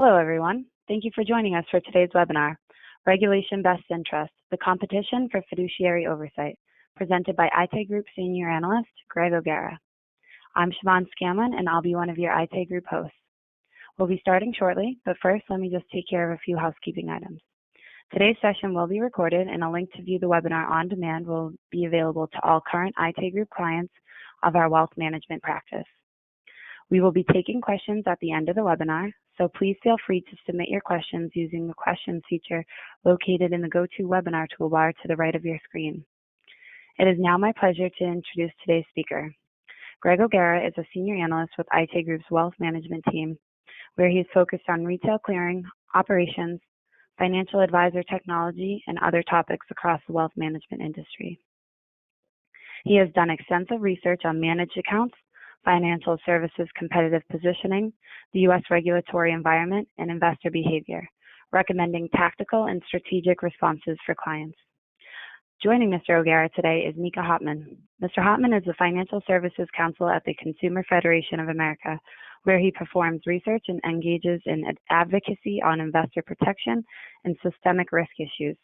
Hello, everyone. Thank you for joining us for today's webinar, Regulation Best Interest, the Competition for Fiduciary Oversight, presented by IT Group Senior Analyst, Greg O'Gara. I'm Siobhan Scanlon, and I'll be one of your IT Group hosts. We'll be starting shortly, but first, let me just take care of a few housekeeping items. Today's session will be recorded, and a link to view the webinar on demand will be available to all current IT Group clients of our wealth management practice. We will be taking questions at the end of the webinar, so please feel free to submit your questions using the questions feature located in the GoToWebinar toolbar to the right of your screen. It is now my pleasure to introduce today's speaker. Greg O'Gara is a senior analyst with IT Group's wealth management team, where he is focused on retail clearing, operations, financial advisor technology, and other topics across the wealth management industry. He has done extensive research on managed accounts, financial services competitive positioning, the U.S. regulatory environment, and investor behavior, recommending tactical and strategic responses for clients. Joining Mr. O'Gara today is Mika Hopman. Mr. Hopman is the Financial Services Counsel at the Consumer Federation of America, where he performs research and engages in advocacy on investor protection and systemic risk issues,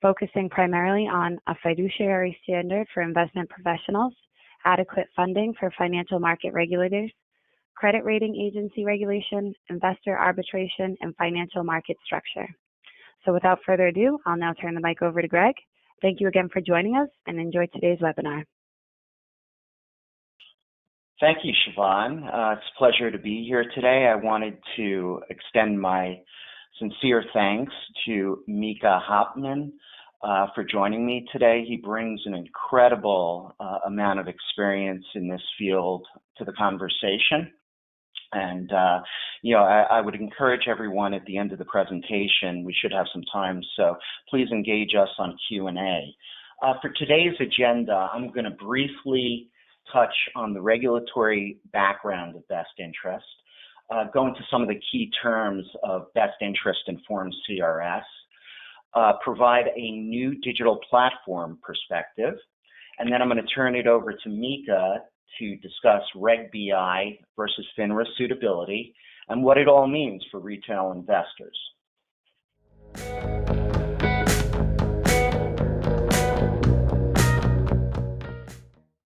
focusing primarily on a fiduciary standard for investment professionals, adequate funding for financial market regulators, credit rating agency regulation, investor arbitration, and financial market structure. So without further ado, I'll now turn the mic over to Greg. Thank you again for joining us, and enjoy today's webinar. Thank you, Siobhan. It's a pleasure to be here today. I wanted to extend my sincere thanks to Mika Hopman for joining me today. He brings an incredible amount of experience in this field to the conversation. And, I would encourage everyone at the end of the presentation, we should have some time, so please engage us on Q&A. For today's agenda, I'm going to briefly touch on the regulatory background of best interest, go into some of the key terms of best interest informed CRS, provide a new digital platform perspective, and then I'm going to turn it over to Mika to discuss Reg BI versus FINRA suitability and what it all means for retail investors.